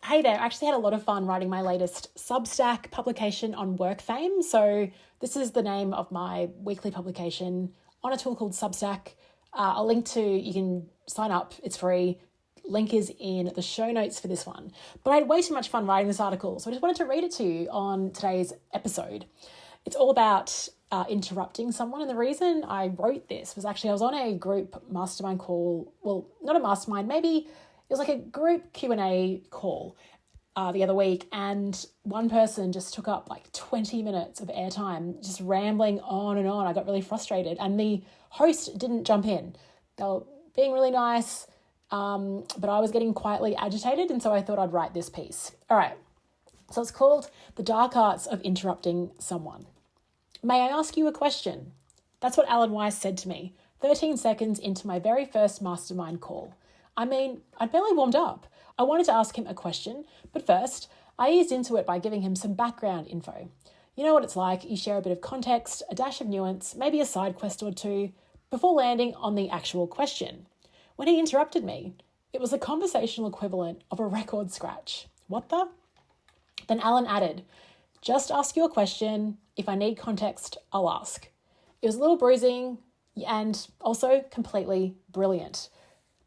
Hey there, I actually had a lot of fun writing my latest Substack publication on work fame. So this is the name of my weekly publication on a tool called Substack. I'll link to, you can sign up, it's free. Link is in the show notes for this one. But I had way too much fun writing this article, so I just wanted to read it to you on today's episode. It's all about interrupting someone, and the reason I wrote this was actually I was on a group mastermind call, well, not a mastermind, maybe it was like a group Q&A call the other week, and one person just took up like 20 minutes of airtime, just rambling on and on. I got really frustrated, and the host didn't jump in. They were being really nice, but I was getting quietly agitated, and so I thought I'd write this piece. All right, so it's called The Dark Arts of Interrupting Someone. May I ask you a question? That's what Alan Weiss said to me 13 seconds into my very first mastermind call. I mean, I'd barely warmed up. I wanted to ask him a question, but first, I eased into it by giving him some background info. You know what it's like, you share a bit of context, a dash of nuance, maybe a side quest or two, before landing on the actual question. When he interrupted me, it was the conversational equivalent of a record scratch. What the? Then Alan added, just ask you a question. If I need context, I'll ask. It was a little bruising and also completely brilliant.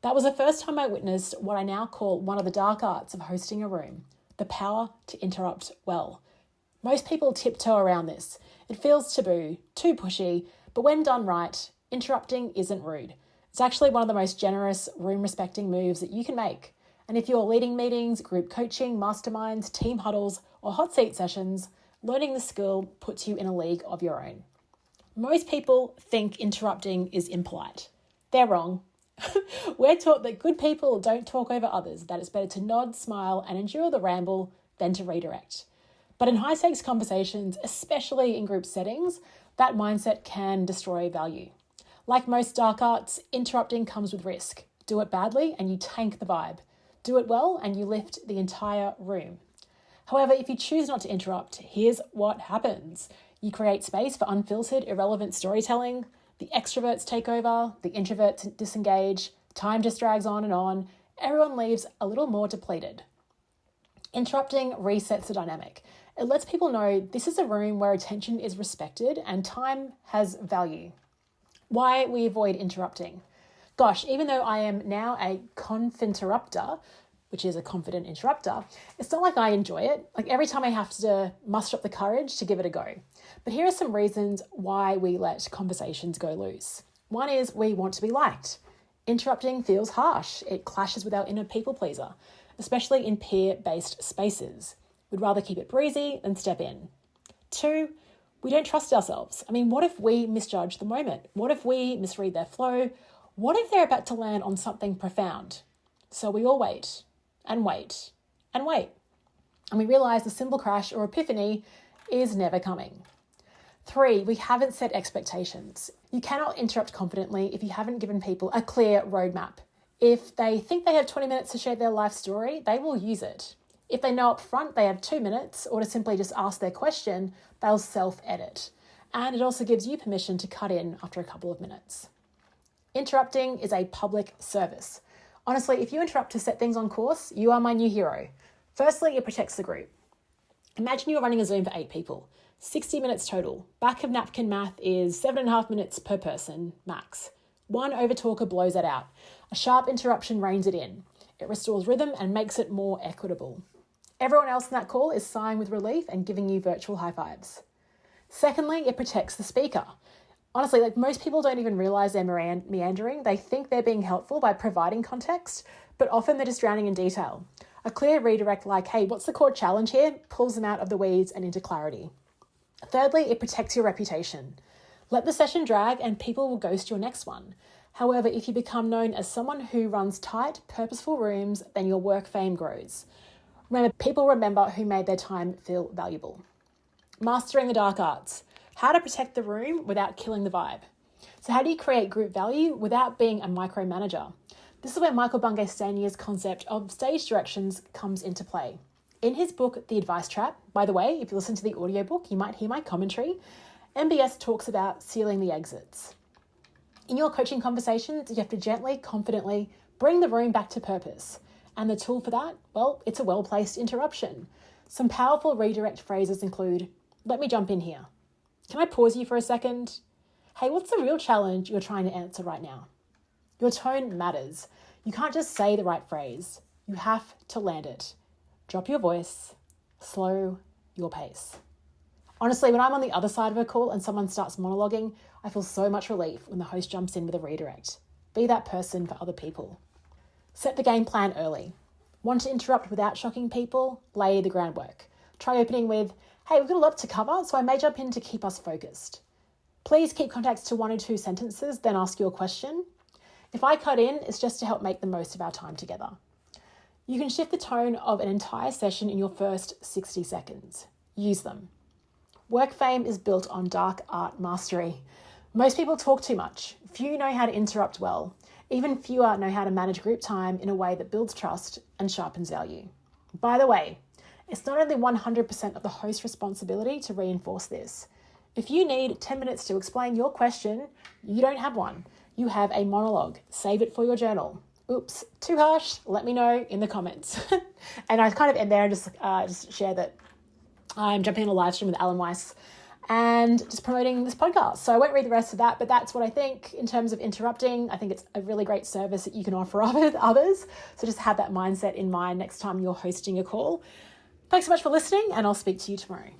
That was the first time I witnessed what I now call one of the dark arts of hosting a room, the power to interrupt well. Most people tiptoe around this. It feels taboo, too pushy, but when done right, interrupting isn't rude. It's actually one of the most generous, room-respecting moves that you can make. And if you're leading meetings, group coaching, masterminds, team huddles, or hot seat sessions, learning the skill puts you in a league of your own. Most people think interrupting is impolite. They're wrong. We're taught that good people don't talk over others, that it's better to nod, smile, and endure the ramble than to redirect. But in high-stakes conversations, especially in group settings, that mindset can destroy value. Like most dark arts, interrupting comes with risk. Do it badly and you tank the vibe. Do it well and you lift the entire room. However, if you choose not to interrupt, here's what happens. You create space for unfiltered, irrelevant storytelling. The extroverts take over, the introverts disengage, time just drags on, everyone leaves a little more depleted. Interrupting resets the dynamic. It lets people know this is a room where attention is respected and time has value. Why we avoid interrupting. Gosh, even though I am now a confinterrupter, which is a confident interrupter, it's not like I enjoy it. Like every time I have to muster up the courage to give it a go. But here are some reasons why we let conversations go loose. One is we want to be liked. Interrupting feels harsh. It clashes with our inner people pleaser, especially in peer-based spaces. We'd rather keep it breezy than step in. Two, we don't trust ourselves. I mean, what if we misjudge the moment? What if we misread their flow? What if they're about to land on something profound? So we all wait and wait and wait. And we realize the symbol crash or epiphany is never coming. Three, we haven't set expectations. You cannot interrupt confidently if you haven't given people a clear roadmap. If they think they have 20 minutes to share their life story, they will use it. If they know up front they have 2 minutes or to simply just ask their question, they'll self-edit. And it also gives you permission to cut in after a couple of minutes. Interrupting is a public service. Honestly, if you interrupt to set things on course, you are my new hero. Firstly, it protects the group. Imagine you're running a Zoom for 8 people, 60 minutes total. Back of napkin math is 7.5 minutes per person, max. One overtalker blows that out. A sharp interruption reins it in. It restores rhythm and makes it more equitable. Everyone else in that call is sighing with relief and giving you virtual high fives. Secondly, it protects the speaker. Honestly, like most people don't even realize they're meandering. They think they're being helpful by providing context, but often they're just drowning in detail. A clear redirect like, hey, what's the core challenge here? Pulls them out of the weeds and into clarity. Thirdly, it protects your reputation. Let the session drag and people will ghost your next one. However, if you become known as someone who runs tight, purposeful rooms, then your work fame grows. Remember, people remember who made their time feel valuable. Mastering the dark arts. How to protect the room without killing the vibe. So how do you create group value without being a micromanager? This is where Michael Bungay Stanier's concept of stage directions comes into play. In his book, The Advice Trap, by the way, if you listen to the audiobook, you might hear my commentary, MBS talks about sealing the exits. In your coaching conversations, you have to gently, confidently bring the room back to purpose. And the tool for that, well, it's a well-placed interruption. Some powerful redirect phrases include, let me jump in here. Can I pause you for a second? Hey, what's the real challenge you're trying to answer right now? Your tone matters. You can't just say the right phrase. You have to land it. Drop your voice. Slow your pace. Honestly, when I'm on the other side of a call and someone starts monologuing, I feel so much relief when the host jumps in with a redirect. Be that person for other people. Set the game plan early. Want to interrupt without shocking people? Lay the groundwork. Try opening with, hey, we've got a lot to cover, so I may jump in to keep us focused. Please keep context to 1 or 2 sentences, then ask your question. If I cut in, it's just to help make the most of our time together. You can shift the tone of an entire session in your first 60 seconds. Use them. Work fame is built on dark art mastery. Most people talk too much. Few know how to interrupt well. Even fewer know how to manage group time in a way that builds trust and sharpens value. By the way, it's not only 100% of the host's responsibility to reinforce this. If you need 10 minutes to explain your question, you don't have one. You have a monologue. Save it for your journal. Oops, too harsh? Let me know in the comments. And I kind of end there and just share that I'm jumping on a live stream with Alan Weiss and just promoting this podcast. So I won't read the rest of that, but that's what I think in terms of interrupting. I think it's a really great service that you can offer others. So just have that mindset in mind next time you're hosting a call. Thanks so much for listening, and I'll speak to you tomorrow.